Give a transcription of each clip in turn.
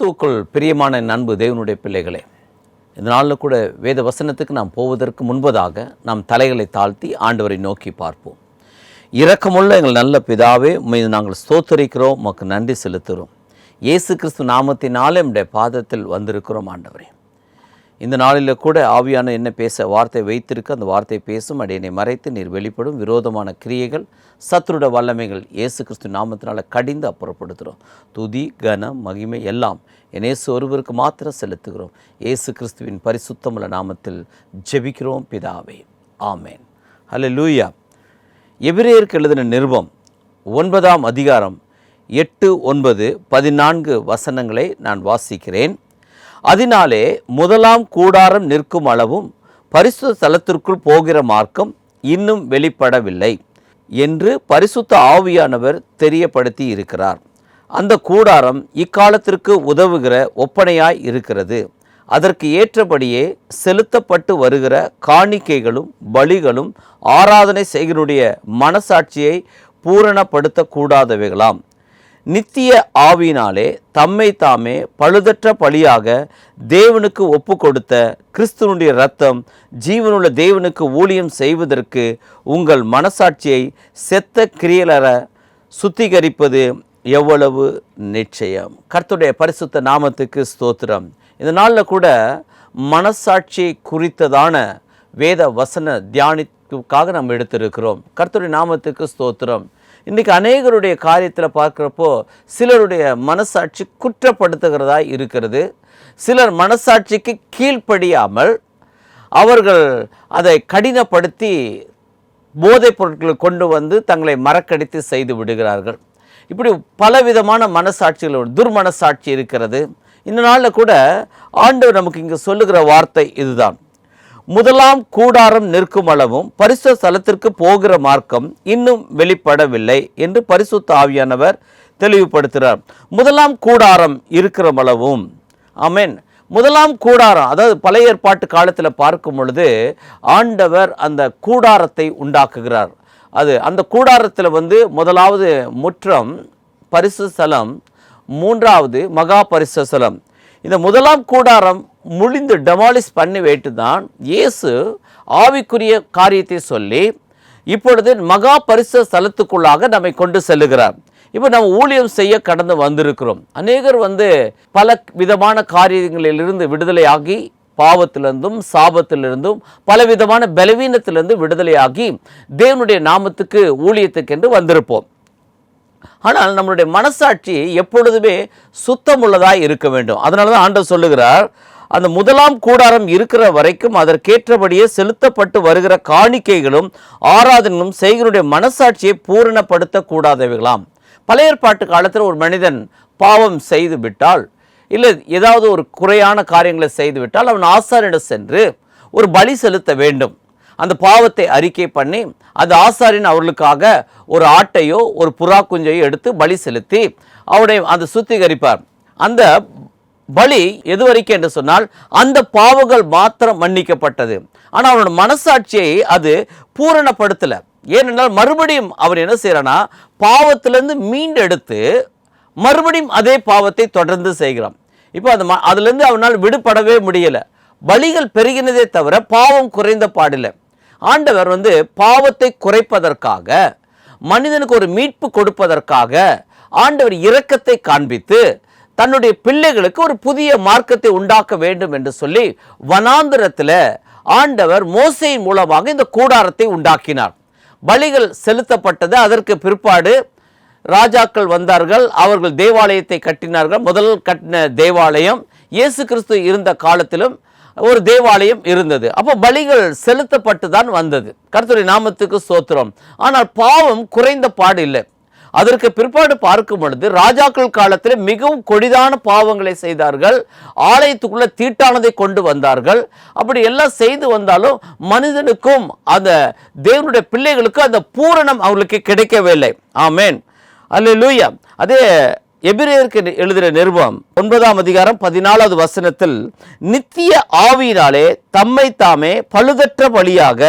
கிறிஸ்துவுக்குள் பிரியமான அன்பு தேவனுடைய பிள்ளைகளே, இந்த நாளில் கூட வேத வசனத்துக்கு நாம் போவதற்கு முன்பதாக நாம் தலைகளை தாழ்த்தி ஆண்டவரை நோக்கி பார்ப்போம். இரக்கமுள்ள எங்கள் நல்ல பிதாவே, உம்மை நாங்கள் ஸ்தோத்தரிக்கிறோம், உமக்கு நன்றி செலுத்துகிறோம். இயேசு கிறிஸ்து நாமத்தினாலே உம்முடைய பாதத்தில் வந்திருக்கிறோம் ஆண்டவரே. இந்த நாளில் கூட ஆவியான என்ன பேச வார்த்தை வைத்திருக்க அந்த வார்த்தை பேசும் அடியனை மறைத்து நீர் வெளிப்படும் விரோதமான கிரியைகள் சத்துருட வல்லமைகள் இயேசு கிறிஸ்து நாமத்தினால கடிந்து அப்புறப்படுத்துகிறோம். துதி கனம் மகிமை எல்லாம் இயேசு ஒருவருக்கு மாத்திரம் செலுத்துகிறோம். இயேசு கிறிஸ்துவின் பரிசுத்தமுள்ள நாமத்தில் ஜெபிக்கிறோம் பிதாவே, ஆமேன். ஹல்லேலூயா. எபிரேயருக்கு எழுதின நிருபம் 9ஆம் அதிகாரம் 8, 9, 14 வசனங்களை நான் வாசிக்கிறேன். அதனாலே முதலாம் கூடாரம் நிற்கும் அளவும் பரிசுத்த ஸ்தலத்திற்குள் போகிற மார்க்கம் இன்னும் வெளிப்படவில்லை என்று பரிசுத்த ஆவியானவர் தெரியப்படுத்தி இருக்கிறார். அந்த கூடாரம் இக்காலத்திற்கு உதவுகிற ஒப்பனையாய் இருக்கிறது. அதற்கு ஏற்றபடியே செலுத்தப்பட்டு வருகிற காணிக்கைகளும் பலிகளும் ஆராதனை செய்கிறனுடைய மனசாட்சியை பூரணப்படுத்தக்கூடாதவைகளாம். நித்திய ஆவியினாலே தம்மை தாமே பழுதற்ற பலியாக தேவனுக்கு ஒப்பு கொடுத்த கிறிஸ்துவனுடைய இரத்தம் ஜீவனுள்ள தேவனுக்கு ஊழியம் செய்வதற்கு உங்கள் மனசாட்சியை செத்த கிரியலற சுத்திகரிப்பது எவ்வளவு நிச்சயம். கர்த்தருடைய பரிசுத்த நாமத்துக்கு ஸ்தோத்திரம். இந்த நாளில் கூட மனசாட்சியை குறித்ததான வேத வசன தியானிப்புக்காக நம்ம எடுத்திருக்கிறோம். கர்த்தருடைய நாமத்துக்கு ஸ்தோத்திரம். இன்றைக்கி அநேகருடைய காரியத்தில் பார்க்குறப்போ சிலருடைய மனசாட்சி குற்றப்படுத்துகிறதா இருக்கிறது. சிலர் மனசாட்சிக்கு கீழ்ப்படியாமல் அவர்கள் அதை கடினப்படுத்தி போதைப் பொருட்களை கொண்டு வந்து தங்களை மறக்கடித்து செய்து விடுகிறார்கள். இப்படி பலவிதமான மனசாட்சிகள், துர்மனசாட்சி இருக்கிறது. இந்த நாளில் கூட ஆண்டவர் நமக்கு இங்கே சொல்லுகிற வார்த்தை இதுதான். முதலாம் கூடாரம் நிற்கும் அளவும் பரிசுத்த ஸ்தலத்திற்கு போகிற மார்க்கம் இன்னும் வெளிப்படவில்லை என்று பரிசுத்த ஆவியானவர் தெளிவுபடுத்துகிறார். முதலாம் கூடாரம் இருக்கிற அளவும், ஆமென். முதலாம் கூடாரம், அதாவது பழைய ஏற்பாட்டு காலத்தில் பார்க்கும் பொழுது ஆண்டவர் அந்த கூடாரத்தை உண்டாக்குகிறார். அந்த கூடாரத்தில் முதலாவது முற்றம் பரிசுத்த ஸ்தலம், மூன்றாவது மகா பரிசுத்த ஸ்தலம். இந்த முதலாம் கூடாரம் முழிந்து டெமாலிஷ் பண்ணி வைத்து தான் இயேசு ஆவிக்குரிய காரியத்தை சொல்லி இப்பொழுது மகா பரிசுத்த ஸ்தலத்துக்குள்ளாக நம்மை கொண்டு செல்லுகிறார். இப்போ நம்ம ஊழியம் செய்ய கடந்து வந்திருக்கிறோம். அநேகர் பல விதமான காரியங்களிலிருந்து விடுதலையாகி, பாவத்திலிருந்தும் சாபத்திலிருந்தும் பலவிதமான பலவீனத்திலிருந்து விடுதலையாகி தேவனுடைய நாமத்துக்கு ஊழியத்துக்கென்று வந்திருப்போம். ஆனால் நம்மளுடைய மனசாட்சி எப்பொழுதுமே சுத்தமுள்ளதாய் இருக்க வேண்டும். அதனால தான் ஆண்டவர் சொல்லுகிறார், அந்த முதலாம் கூடாரம் இருக்கிற வரைக்கும் அதற்கேற்றபடியே செலுத்தப்பட்டு வருகிற காணிக்கைகளும் ஆராதனைகளும் செய்கிறனுடைய மனசாட்சியை பூரணப்படுத்த கூடாதவைகளாம். பழைய ஏற்பாட்டு காலத்தில் ஒரு மனிதன் பாவம் செய்து விட்டால், இல்லை ஏதாவது ஒரு குறையான காரியங்களை செய்து விட்டால் அவன் ஆசாரியனிடம் சென்று ஒரு பலி செலுத்த வேண்டும். அந்த பாவத்தை அறிக்கை பண்ணி அந்த ஆசாரியன் அவர்களுக்காக ஒரு ஆட்டையோ ஒரு புறா குஞ்சையோ எடுத்து பலி செலுத்தி அவருடைய அந்த சுத்திகரிப்பார். அந்த பலி எது வரைக்கும் என்று சொன்னால் அந்த பாவங்கள் மாத்திரம் மன்னிக்கப்பட்டது. ஆனால் அவனோட மனசாட்சியை அது பூரணப்படுத்தலை. ஏனென்றால் மறுபடியும் அவன் என்ன செய்யறானா, பாவத்திலிருந்து மீண்டெடுத்து மறுபடியும் அதே பாவத்தை தொடர்ந்து செய்கிறான். இப்போ அதுலேருந்து அவனால் விடுபடவே முடியலை. பலிகள் பெருகினதே தவிர பாவம் குறைந்த பாடில்லை. ஆண்டவர் பாவத்தை குறைப்பதற்காக, மனிதனுக்கு ஒரு மீட்பு கொடுப்பதற்காக ஆண்டவர் இரக்கத்தை காண்பித்து தன்னுடைய பிள்ளைகளுக்கு ஒரு புதிய மார்க்கத்தை உண்டாக்க வேண்டும் என்று சொல்லி வனாந்திரத்தில் ஆண்டவர் மோசேயின் மூலமாக இந்த கூடாரத்தை உண்டாக்கினார். பலிகள் செலுத்தப்பட்டது. அதற்கு பிற்பாடு ராஜாக்கள் வந்தார்கள், அவர்கள் தேவாலயத்தை கட்டினார்கள். முதல் கட்டின தேவாலயம் இயேசு கிறிஸ்து இருந்த காலத்திலும் ஒரு தேவாலயம் இருந்தது. அப்போ பலிகள் செலுத்தப்பட்டு தான் வந்தது. கர்த்தருடைய நாமத்துக்கு ஸ்தோத்திரம். ஆனால் பாவம் குறைந்த பாடு இல்லை. அதற்கு பிற்பாடு பார்க்கும் பொழுது ராஜாக்கள் காலத்தில் மிகவும் கொடிதான பாவங்களை செய்தார்கள். ஆலயத்துக்குள்ள தீட்டானதை கொண்டு வந்தார்கள். அப்படி எல்லாம் செய்து வந்தாலும் மனிதனுக்கும் அந்த தேவனுடைய பிள்ளைகளுக்கும் அந்த பூரணம் அவர்களுக்கு கிடைக்கவே இல்லை. ஆமேன், அல்லேலூயா. அதே எபிரேயருக்கு எழுதின நிருபம் 9ஆம் அதிகாரம் 14வது வசனத்தில், நித்திய ஆவியினாலே தம்மை தாமே பழுதற்ற பலியாக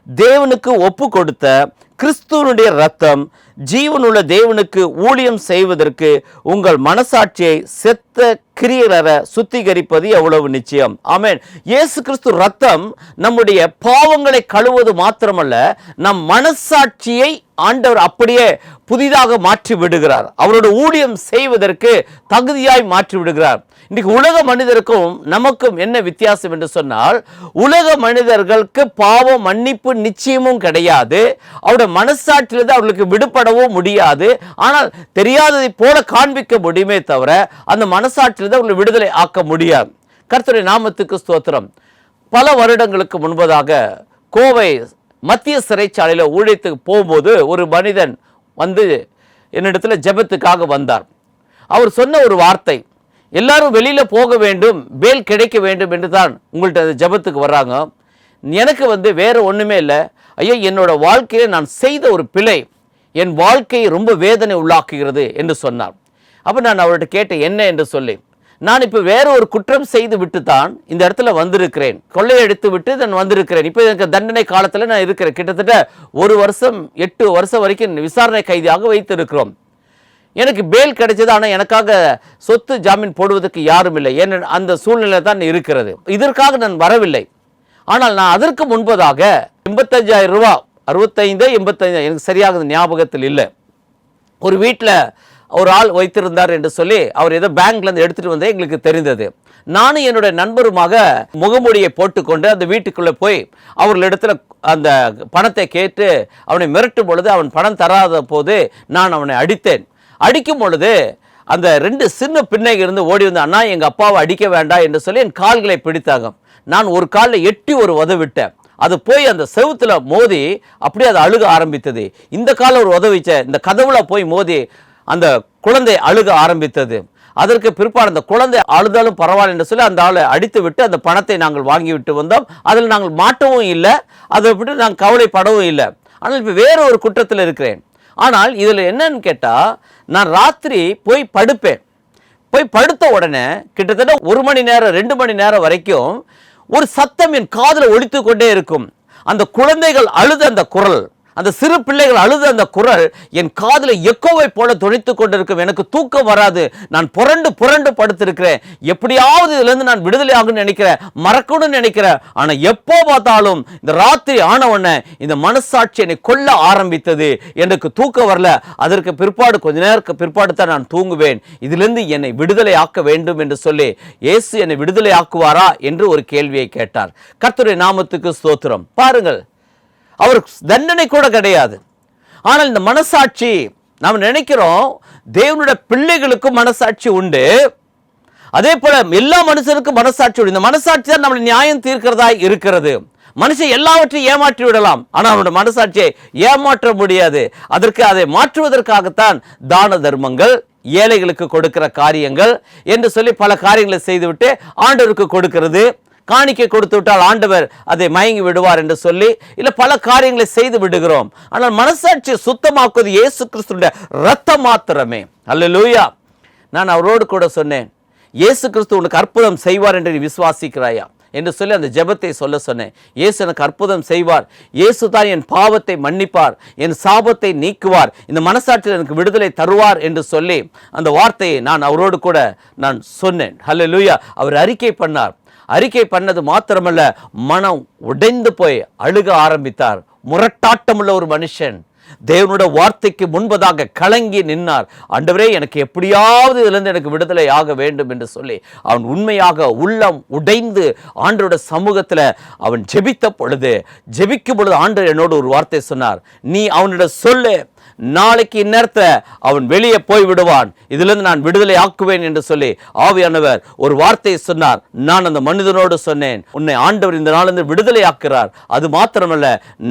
தேவனுக்கு ஒப்பு கொடுத்த கிறிஸ்துவனுடைய இரத்தம் ஜீவனுள்ள தேவனுக்கு ஊழியம் செய்வதற்கு உங்கள் மனசாட்சியை செத்த கிரியைகளற சுத்திகரிப்பது எவ்வளவு நிச்சயம். ஆமென். இயேசு கிறிஸ்து ரத்தம் நம்முடைய பாவங்களை கழுவது மாத்திரமல்ல, நம் மனசாட்சியை ஆண்டவர் அப்படியே புதிதாக மாற்றி விடுகிறார். அவரோட ஊழியம் செய்வதற்கு தகுதியாய் மாற்றி விடுகிறார். இன்றைக்கு உலக மனிதருக்கும் நமக்கும் என்ன வித்தியாசம் என்று சொன்னால், உலக மனிதர்களுக்கு பாவ மன்னிப்பு நிச்சயமும் கிடையாது. அவருடைய மனசாட்சியிலிருந்து அவர்களுக்கு விடுபடவும் முடியாது. ஆனால் தெரியாததை போல காண்பிக்க முடியுமே தவிர அந்த மனசாட்சியிலிருந்து அவர்களை விடுதலை ஆக்க முடியாது. கர்த்தருடைய நாமத்துக்கு ஸ்தோத்திரம். பல வருடங்களுக்கு முன்பதாக கோவை மத்திய சிறைச்சாலையில் ஊழியத்துக்கு போகும்போது ஒரு மனிதன் வந்து என்னிடத்தில் ஜெபத்துக்காக வந்தார். அவர் சொன்ன ஒரு வார்த்தை, எல்லாரும் வெளியில் போக வேண்டும், பேல் கிடைக்க வேண்டும் என்று தான் உங்கள்கிட்ட ஜெபத்துக்கு வர்றாங்க. எனக்கு வேறு ஒன்றுமே இல்லை ஐயா, என்னோட வாழ்க்கையில் நான் செய்த ஒரு பிழை என் வாழ்க்கையை ரொம்ப வேதனை உள்ளாக்குகிறது என்று சொன்னார். அப்போ நான் அவர்கிட்ட கேட்டேன் என்ன என்று சொல்லி. நான் இப்போ வேற ஒரு குற்றம் செய்து விட்டு தான் இந்த இடத்துல வந்திருக்கிறேன், கொள்ளையடித்து விட்டு நான் வந்திருக்கிறேன். இப்போ எனக்கு தண்டனை காலத்தில் நான் இருக்கிறேன். கிட்டத்தட்ட 1 வருஷம் 8 வருஷம் வரைக்கும் விசாரணை கைதியாக வைத்திருக்கிறோம். எனக்கு பேல் கிடைச்சது, ஆனால் எனக்காக சொத்து ஜாமீன் போடுவதற்கு யாரும் இல்லை. ஏன்னா அந்த சூழ்நிலை தான் இருக்கிறது. இதற்காக நான் வரவில்லை. ஆனால் நான் அதற்கு முன்பதாக 85,000 ரூபா, 65 85 எனக்கு சரியாக ஞாபகத்தில் இல்லை, ஒரு வீட்டில் ஒரு ஆள் வைத்திருந்தார் என்று சொல்லி அவர் ஏதோ பேங்க்லேருந்து எடுத்துகிட்டு வந்தே எங்களுக்கு தெரிந்தது. நானும் என்னுடைய நண்பருமாக முகமூடியை போட்டுக்கொண்டு அந்த வீட்டுக்குள்ளே போய் அவர்களிடத்தில் அந்த பணத்தை கேட்டு அவனை மிரட்டும் பொழுது அவன் பணம் தராத போது நான் அவனை அடித்தேன். அடிக்கும் பொழுது அந்த 2 சின்ன பிள்ளைங்க இருந்து ஓடி வந்து, அண்ணா எங்கள் அப்பாவை அடிக்க வேண்டாம் என்று சொல்லி என் கால்களை பிடித்தாங்க. நான் ஒரு காலில் எட்டி ஒரு உதவிட்டேன். அது போய் அந்த செவுத்துல மோதி அப்படியே அது அழுக ஆரம்பித்தது. இந்த காலில் ஒரு உதவிச்ச இந்த கதவுல போய் மோதி அந்த குழந்தை அழுக ஆரம்பித்தது. அதற்கு பிற்பாடு அந்த குழந்தை அழுதாலும் பரவாயில்ல என்று சொல்லி அந்த ஆளை அடித்து விட்டு அந்த பணத்தை நாங்கள் வாங்கி விட்டு வந்தோம். அதில் நாங்கள் மாட்டவும் இல்லை, அதை விட்டு நாங்கள் கவலைப்படவும் இல்லை. ஆனால் இப்போ வேற ஒரு குற்றத்தில் இருக்கிறேன். ஆனால் இதில் என்னன்னு கேட்டால், நான் ராத்திரி போய் படுப்பேன். போய் படுத்த உடனே கிட்டத்தட்ட 1 மணி நேரம் 2 மணி நேரம் வரைக்கும் ஒரு சத்தம் என் காதில் ஒலித்து கொண்டே இருக்கும். அந்த குழந்தைகள் அழுத அந்த குரல், அந்த சிறு பிள்ளைகள் அழுத அந்த குரல் என் காதில் எக்கோவை போல துணித்து கொண்டிருக்கும். எனக்கு தூக்கம் வராது. நான் புரண்டு புரண்டு படுத்திருக்கிறேன். எப்படியாவது இதிலிருந்து நான் விடுதலை ஆகும்னு நினைக்கிறேன், மறக்கணும்னு நினைக்கிறேன். ஆனால் எப்போ பார்த்தாலும் இந்த ராத்திரி ஆனவொன்னே இந்த மனசாட்சி என்னை கொல்ல ஆரம்பித்தது. எனக்கு தூக்கம் வரல. அதற்கு பிற்பாடு கொஞ்ச நேரம் பிற்பாடு தான் நான் தூங்குவேன். இதிலிருந்து என்னை விடுதலை ஆக்க வேண்டும் என்று சொல்லி இயேசு என்னை விடுதலை ஆக்குவாரா என்று ஒரு கேள்வியை கேட்டார். கர்த்தருடைய நாமத்துக்கு ஸ்தோத்திரம். பாருங்கள், அவர் தண்டனை கூட கிடையாது. ஆனால் இந்த மனசாட்சி, நாம் நினைக்கிறோம் தேவனுடைய பிள்ளைகளுக்கும் மனசாட்சி உண்டு, அதே போல எல்லா மனுஷனுக்கும் மனசாட்சி உண்டு. இந்த மனசாட்சி தான் நம்மளை நியாயம் தீர்க்கிறதா இருக்கிறது. மனுஷன் எல்லாவற்றையும் ஏமாற்றி விடலாம், ஆனால் அவனுடைய மனசாட்சியை ஏமாற்ற முடியாது. அதற்கு அதை மாற்றுவதற்காகத்தான் தான தர்மங்கள், ஏழைகளுக்கு கொடுக்கிற காரியங்கள் என்று சொல்லி பல காரியங்களை செய்துவிட்டு ஆண்டவருக்கு கொடுக்கிறது. காணிக்கை கொடுத்து விட்டால் ஆண்டவர் அதை மயங்கி விடுவார் என்று சொல்லி இல்லை பல காரியங்களை செய்து விடுகிறோம். ஆனால் மனசாட்சியை சுத்தமாக்குவது இயேசு கிறிஸ்துவின் ரத்தம் மாத்திரமே. அல்லேலூயா. நான் அவரோடு கூட சொன்னேன், இயேசு கிறிஸ்து உனக்கு அற்புதம் செய்வார் என்று நீ விசுவாசிக்கிறாயா என்று சொல்லி அந்த ஜெபத்தை சொல்ல சொன்னேன். இயேசு எனக்கு அற்புதம் செய்வார், இயேசு தான் என் பாவத்தை மன்னிப்பார், என் சாபத்தை நீக்குவார், இந்த மனசாட்சியில் எனக்கு விடுதலை தருவார் என்று சொல்லி அந்த வார்த்தையை நான் அவரோடு கூட நான் சொன்னேன். அல்லேலூயா. அவர் அறிக்கை பண்ணார். அறிக்கை பண்ணது மாத்திரமல்ல, மனம் உடைந்து போய் அழுக ஆரம்பித்தார். முரட்டாட்டமுள்ள ஒரு மனுஷன் தேவனுடைய வார்த்தைக்கு முன்பதாக கலங்கி நின்னார். ஆண்டவரே, எனக்கு எப்படியாவது இதிலிருந்து எனக்கு விடுதலை ஆக வேண்டும் என்று சொல்லி அவன் உண்மையாக உள்ளம் உடைந்து ஆண்டவருடைய சமூகத்தில் அவன் ஜெபிக்கும் பொழுது ஆண்டவர் என்னோடு ஒரு வார்த்தை சொன்னார், நீ அவனிடம் சொல்லு, நாளைக்கு இந்நேரத்தை அவன் வெளியே போய் விடுவான், இதிலிருந்து நான் விடுதலை ஆக்குவேன் என்று சொல்லி ஆவியானவர் ஒரு வார்த்தையை சொன்னார். நான் அந்த மனிதனோடு சொன்னேன், உன்னை ஆண்டவர் இந்த நாளிலிருந்து விடுதலை ஆக்குறார். அது மாத்திரமல்ல,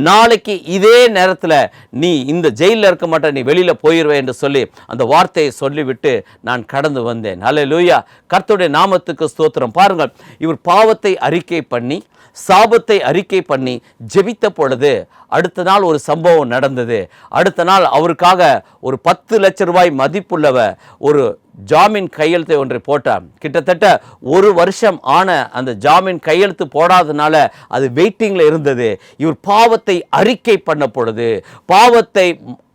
நாளைக்கு இதே நேரத்தில் நீ இந்த ஜெயிலில் இருக்க மாட்ட, நீ வெளியில் போயிடுவே என்று சொல்லி அந்த வார்த்தையை சொல்லிவிட்டு நான் கடந்து வந்தேன். அல்லேலூயா. கர்த்தருடைய நாமத்துக்கு ஸ்தோத்திரம். பாருங்கள், இவர் பாவத்தை அறிக்கை பண்ணி சாபத்தை அறிக்கை பண்ணி ஜெபித்த பொழுது அடுத்த நாள் ஒரு சம்பவம் நடந்தது. அடுத்த நாள் அவருக்காக ஒரு 10 லட்சம் ரூபாய் மதிப்புள்ளவ ஒரு ஜாமீன் கையெழுத்தை ஒன்றை போட்டார். கிட்டத்தட்ட 1 வருஷம் ஆன அந்த ஜாமீன் கையெழுத்து போடாதனால அது வெயிட்டிங்கில் இருந்தது. இவர் பாவத்தை அறிக்கை பண்ண பொழுது, பாவத்தை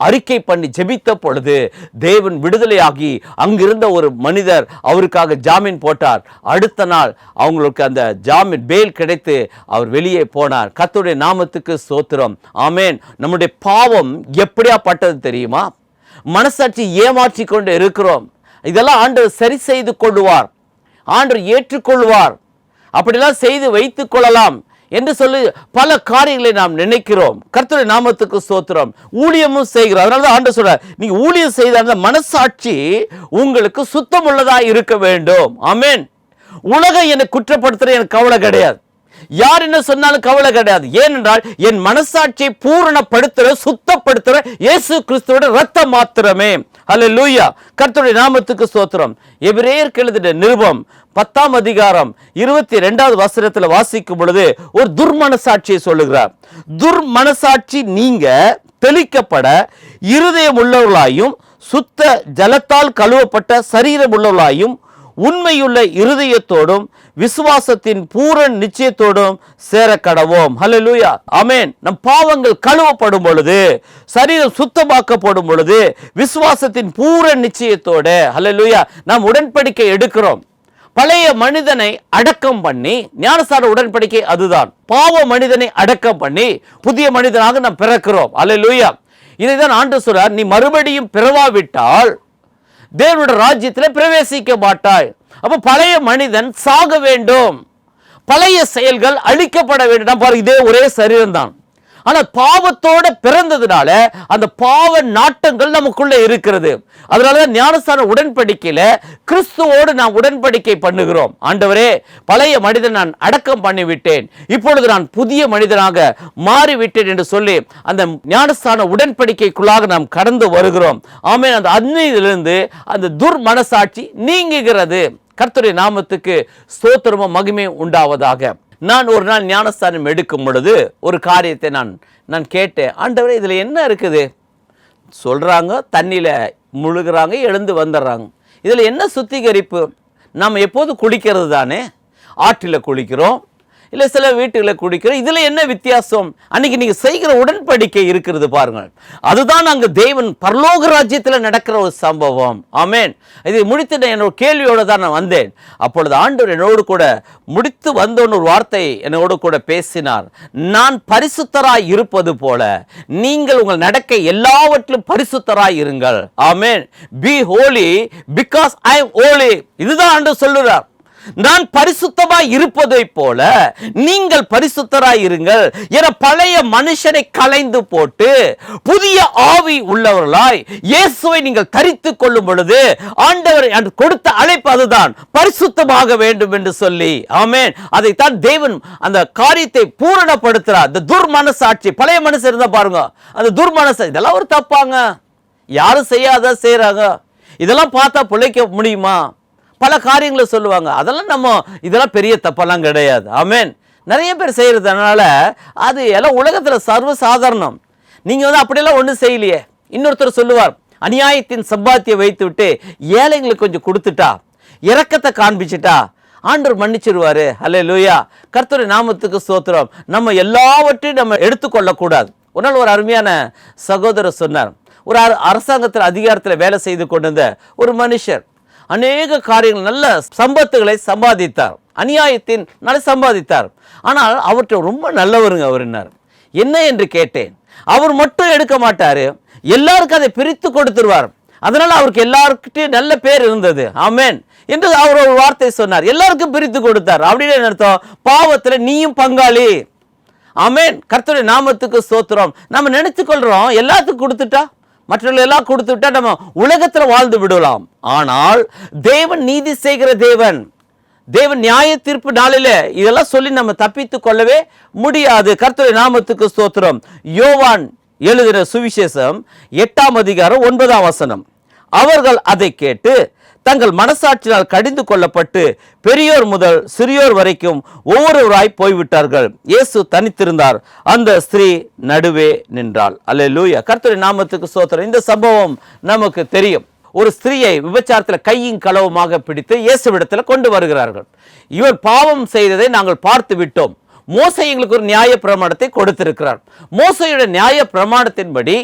அறிக்கை பண்ணி ஜெபித்த பொழுது தேவன் விடுதலையாகி அங்கிருந்த ஒரு மனிதர் அவருக்காக ஜாமீன் போட்டார். அடுத்த நாள் அவங்களுக்கு அந்த ஜாமீன் பேல் கிடைத்து அவர் வெளியே போனார். கர்த்தருடைய நாமத்துக்கு ஸ்தோத்திரம். ஆமென். நம்முடைய பாவம் எப்படியாப்பட்டது தெரியுமா? மனசாட்சி ஏமாற்றி கொண்டு இருக்கிறோம். இதெல்லாம் ஆண்டவர் சரி செய்து கொள்வார், ஆண்டவர் ஏற்றுக்கொள்வார். அப்படிலாம் செய்து வைத்துக் கொள்ளலாம் என்று சொல்லி பல காரியங்களை நாம் நினைக்கிறோம். கர்த்தருடைய நாமத்துக்கு ஸ்தோத்திரம். ஊழியமும் செய்கிறோம். அதனால தான் ஆண்டவர் சொல்றார், நீங்க ஊழியம் செய்த அந்த மனசாட்சி உங்களுக்கு சுத்தம் உள்ளதா இருக்க வேண்டும். ஆமென். உலகம் என்னை குற்றப்படுத்துற எனக்கு கவலை கிடையாது, யார் என்ன சொன்னாலும் கவலை கிடையாது. ஏனென்றால் என் மனசாட்சியை பூரணப்படுத்துற, சுத்தப்படுத்துற இயேசு கிறிஸ்துவோட ரத்தம் மாத்திரமே. ஹல்லேலூயா. கர்த்தருடைய நாமத்துக்கு ஸ்தோத்திரம். எபிரேயருக்கு எழுதின நிருபம் 10ஆம் அதிகாரம் 22வது வசனத்தில் வாசிக்கும் பொழுது ஒரு துர்மனசாட்சியை சொல்லுகிறார். துர்மனசாட்சி நீங்க தெளிக்கப்பட இருதயம் உள்ளவர்களாயும் சுத்த ஜலத்தால் கழுவப்பட்ட சரீரம் உள்ளவர்களாயும் உண்மையுள்ள இருதயத்தோடும் விசுவாசத்தின் பூரண நிச்சயத்தோடும் சேர கடவோம். ஹல்லேலூயா. ஆமென். நம் பாவங்கள் கழுவப்படும் பொழுது, சரீரம் சுத்தமாக்கப்படும் பொழுது, விசுவாசத்தின் பூரண நிச்சயத்தோட ஹல்லேலூயா நாம் உடன்படிக்கை எடுக்கிறோம். பழைய மனிதனை அடக்கம் பண்ணி, ஞானஸ்நான உடன்படிக்கை அதுதான். பாவ மனிதனை அடக்கம் பண்ணி புதிய மனிதனாக நாம் பிறக்கிறோம். ஹல்லேலூயா. இதைதான் ஆண்டவர் சொல்றார், நீ மறுபடியும் பிறவாவிட்டால் தேவனுடைய ராஜ்யத்தில் பிரவேசிக்க மாட்டாய். அப்ப பழைய மனிதன் சாக வேண்டும், பழைய செயல்கள் அழிக்கப்பட வேண்டும். பாருங்க, இதே ஒரே சரீரம் தான், ஆனா பாவத்தோட பிறந்ததுனால அந்த பாவ நாட்டங்கள் நமக்குள்ள இருக்கிறது. அதனாலதான் ஞானஸ்நான உடன்படிக்கையில கிறிஸ்துவோடு நாம் உடன்படிக்கை பண்ணுகிறோம். ஆண்டவரே, பழைய மனிதன் நான் அடக்கம் பண்ணிவிட்டேன், இப்பொழுது நான் புதிய மனிதனாக மாறிவிட்டேன் என்று சொல்லி அந்த ஞானஸ்நான உடன்படிக்கைக்குள்ளாக நாம் கடந்து வருகிறோம். ஆமென். அந்த அன்னையிலிருந்து அந்த துர்மனசாட்சி நீங்குகிறது. கர்த்தருடைய நாமத்துக்கு ஸ்தோத்திரமும் மகிமை உண்டாவதாக. நான் ஒரு நாள் ஞானஸ்தானம் எடுக்கும் பொழுது ஒரு காரியத்தை நான் கேட்டேன். ஆண்டவரே, இதில் என்ன இருக்குது? சொல்கிறாங்க, தண்ணியில் முழுகிறாங்க, எழுந்து வந்துடுறாங்க. இதில் என்ன சுத்திகரிப்பு? நம்ம எப்போது குளிக்கிறது தானே, ஆற்றில் குளிக்கிறோம், இல்லை சில வீட்டுகளில் குடிக்கிறோம். இதில் என்ன வித்தியாசம்? அன்னைக்கு நீங்கள் செய்கிற உடன்படிக்கை இருக்கிறது பாருங்கள், அதுதான் அங்கே தேவன் பரலோக ராஜ்யத்தில் நடக்கிற ஒரு சம்பவம். ஆமென். இதை முடித்து என்னோட கேள்வியோடு தான் நான் வந்தேன். அப்பொழுது ஆண்டவர் என்னோடு கூட முடித்து வந்தோன்னு ஒரு வார்த்தை என்னோடு கூட பேசினார். நான் பரிசுத்தராய் இருப்பது போல நீங்கள் உங்கள் நடக்கை எல்லாவற்றிலும் பரிசுத்தராய் இருங்கள். ஆமென். பி ஹோலி பிகாஸ் ஐ அம் ஹோலி. இதுதான் ஆண்டவர் சொல்லுறார். நான் பரிசுத்தமாய் இருப்பதை போல நீங்கள் பரிசுத்தராய் இருங்கள் என பழைய மனுஷனை களைந்து போட்டு புதிய ஆவி உள்ளவர்களாய் இயேசுவை நீங்கள் தரித்துக் கொள்ளும் பொழுது ஆண்டவர் கொடுத்த அழைப்பு அதுதான், பரிசுத்தமாக வேண்டும் என்று சொல்லி. ஆமென். அதைத்தான் தேவன் அந்த காரியத்தை பூரணப்படுத்துறார். அந்த துர்மனசாட்சி, பழைய மனுஷன் இருந்தா பாருங்க, அந்த துர்மனசாட்சி இதெல்லாம் ஒரு தப்பாங்க, யாரும் செய்யாத செய்யறாங்க, இதெல்லாம் பார்த்தா பிழைக்க முடியுமா, பல காரியங்களை சொல்லுவாங்க. அதெல்லாம் இதெல்லாம் பெரிய தப்பெல்லாம் கிடையாது. ஆமென். நிறைய பேர் செய்யறதுனால அது எல்லாம் உலகத்தில் சர்வசாதாரணம். நீங்கள் அப்படியெல்லாம் ஒன்றும் செய்யலையே. இன்னொருத்தர் சொல்லுவார், அநியாயத்தின் சம்பாத்தியை வைத்து விட்டு ஏழைங்களுக்கு கொஞ்சம் கொடுத்துட்டா, இரக்கத்தை காண்பிச்சுட்டா ஆண்டவர் மன்னிச்சிருவாரு. ஹல்லேலூயா. கர்த்தருடைய நாமத்துக்கு ஸ்தோத்திரம். நம்ம எல்லாவற்றையும் நம்ம எடுத்துக்கொள்ளக்கூடாது. ஒரு நாள் ஒரு அருமையான சகோதரர் சொன்னார், ஒரு அரசாங்கத்தில் அதிகாரத்தில் வேலை செய்து கொண்டிருந்த ஒரு மனுஷர் அநேக காரியங்கள், நல்ல சம்பத்துகளை சம்பாதித்தார், அநியாயத்தின் நல்ல சம்பாதித்தார். ஆனால் அவர்கிட்ட ரொம்ப நல்லவருங்க அவர்னார். என்ன என்று கேட்டேன். அவர் மட்டும் எடுக்க மாட்டார், எல்லாருக்கும் அதை பிரித்து கொடுத்துருவார். அதனால அவருக்கு எல்லாருக்கிட்டையும் நல்ல பேர் இருந்தது. ஆமென் என்று அவர் ஒரு வார்த்தை சொன்னார். எல்லாருக்கும் பிரித்து கொடுத்தார். அப்படின்னு அர்த்தம், பாவத்தில் நீயும் பங்காளி. ஆமென். கர்த்தருடைய நாமத்துக்கு ஸ்தோத்திரம். நம்ம நினைச்சு கொள்றோம் எல்லாத்துக்கும் கொடுத்துட்டா, மற்றவர்கள் எல்லாம் கொடுத்து விட்டா நம்ம உலகத்தில் வாழ்ந்து விடலாம். ஆனால் தேவன் நீதி செய்கிற தேவன், தேவன் நியாய தீர்ப்பு நாளில் இதெல்லாம் சொல்லி நம்ம தப்பித்து கொள்ளவே முடியாது. கர்த்தருடைய நாமத்துக்கு ஸ்தோத்திரம். யோவான் எழுதின சுவிசேஷம் 8ஆம் அதிகாரம் 9ஆம் வசனம். அவர்கள் அதை கேட்டு தங்கள் மனசாட்சியால் கடிந்து கொள்ளப்பட்டு பெரியோர் முதல் சிறியோர் வரைக்கும் ஒவ்வொருவராய் போய்விட்டார்கள். இயேசு தனித்திருந்தார், அந்த ஸ்திரீ நடுவே நின்றாள். அல்லேலூயா. கர்த்தருடைய நாமத்துக்கு ஸ்தோத்திரம். இந்த சம்பவம் நமக்கு தெரியும். ஒரு ஸ்திரீயை விபச்சாரத்தில் கையும் களவுமாக பிடித்து இயேசுவிடத்தில் கொண்டு வருகிறார்கள். இவர் பாவம் செய்ததை நாங்கள் பார்த்து விட்டோம். மோசே எங்களுக்கு ஒரு நியாய பிரமாணத்தை கொடுத்திருக்கிறார். மோசையுடைய நியாய பிரமாணத்தின்படி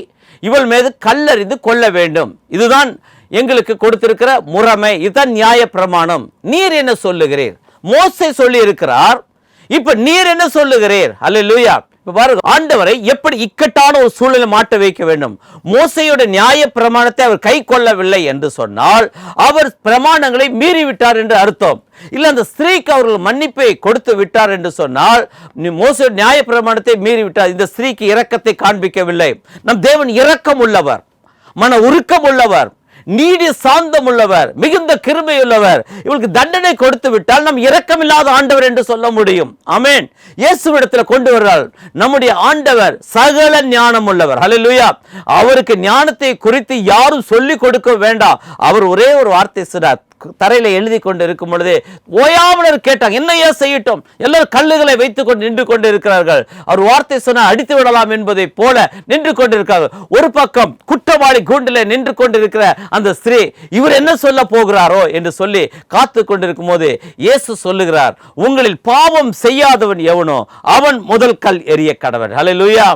இவள் மீது கல்லறிந்து கொள்ள வேண்டும். இதுதான் எங்களுக்கு கொடுத்திருக்கிற முறைமை. இதுதான் நியாய பிரமாணம். நீர் என்ன சொல்லுகிறீர்? மோசே சொல்லி இருக்கிறார், இப்ப நீர் என்ன சொல்லுகிறீர்? அல்லேலூயா. பாருங்க, ஆண்டவரை எப்படி இக்கட்டான ஒரு சூழலை மாட்ட வைக்க வேண்டும். மோசையோட நியாய பிரமாணத்தை அவர் கை கொள்ளவில்லை என்று சொன்னால் அவர் பிரமாணங்களை மீறிவிட்டார் என்று அர்த்தம். இல்ல அந்த ஸ்திரீக்கு அவர்கள் மன்னிப்பை கொடுத்து விட்டார் என்று சொன்னால் மோசையோட நியாய பிரமாணத்தை மீறிவிட்டார். இந்த ஸ்திரீக்கு இரக்கத்தை காண்பிக்கவில்லை. நம் தேவன் இரக்கம் உள்ளவர், மன உருக்கம் உள்ளவர், நீடிய சாந்தம் உள்ளவர், மிகுந்த கிருபை உள்ளவர். இவளுக்கு தண்டனை கொடுத்து விட்டால் நம் இரக்கமில்லாத ஆண்டவர் என்று சொல்ல முடியும். ஆமென். இயேசுவிடத்தில் கொண்டு வருகிறார். நம்முடைய ஆண்டவர் சகல ஞானம் உள்ளவர். ஹல்லேலூயா. அவருக்கு ஞானத்தை குறித்து யாரும் சொல்லிக் கொடுக்க வேண்டாம். அவர் ஒரே ஒரு வார்த்தை சொன்னார். தரையில எழுதி கொண்டு இருக்கும் பொழுது ஓயாமல் கேட்டாங்க, என்னையா செய்யட்டும்? எல்லாரும் கல்லுகளை வைத்துக் கொண்டு நின்று கொண்டு இருக்கிறார்கள். அவர் வார்த்தை சொன்ன அடித்து விடலாம் என்பதை போல நின்று கொண்டிருக்கிறார்கள். ஒரு பக்கம் குற்றவாளி கூண்டில நின்று கொண்டிருக்கிற அந்த ஸ்திரீ இவர் என்ன சொல்ல போகிறாரோ என்று சொல்லி காத்து கொண்டிருக்கும் போது இயேசு சொல்லுகிறார், உங்களில் பாவம் செய்யாதவன் எவனோ அவன் முதல் கல் எறிய கடவன். ஹல்லேலூயா.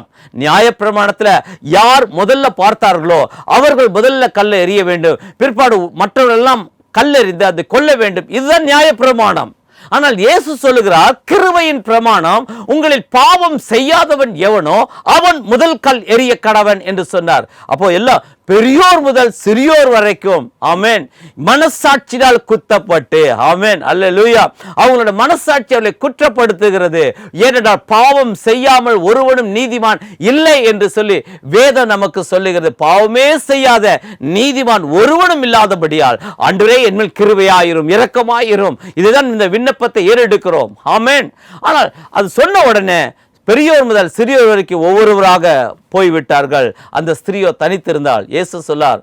நியாயப்பிரமாணத்துல யார் முதல்ல பார்த்தார்களோ அவர்கள் முதல்ல கல்லை எறிய வேண்டும். பிற்பாடு மற்றவர்கள் எல்லாம் கல்லெறிந்து அதை கொல்ல வேண்டும். இதுதான் நியாயப்பிரமாணம். ஆனால் இயேசு சொல்லுகிறார், கிருபையின் பிரமாணம், உங்களில் பாவம் செய்யாதவன் எவனோ அவன் முதல் கல் எறிய கடவன் என்று சொன்னார். அப்போ எல்லாம் பெரியோர் முதல் சிறியோர் வரைக்கும் ஆமென் மனசாட்சியால் குத்தப்பட்டு ஆமென் அல்லேலூயா அவங்களோட மனசாட்சி அவர்களை குற்றப்படுத்துகிறது. ஏனென்றால் பாவம் செய்யாமல் ஒருவனும் நீதிமான் இல்லை என்று சொல்லி வேதம் நமக்கு சொல்லுகிறது. பாவமே செய்யாத நீதிமான் ஒருவனும் இல்லாதபடியால் ஆண்டவரே என்மேல் கிருபையாயிரும், இரக்கமாயிரும். இதுதான் இந்த விண்ணப்பத்தை ஏறெடுக்கிறோம். ஆமென். ஆனால் அது சொன்ன உடனே பெரியோர் முதல் சிறியோர் வரைக்கும் ஒவ்வொருவராக போய்விட்டார்கள். அந்த ஸ்திரீயோ தனித்திருந்தால் இயேசு சொல்லார்,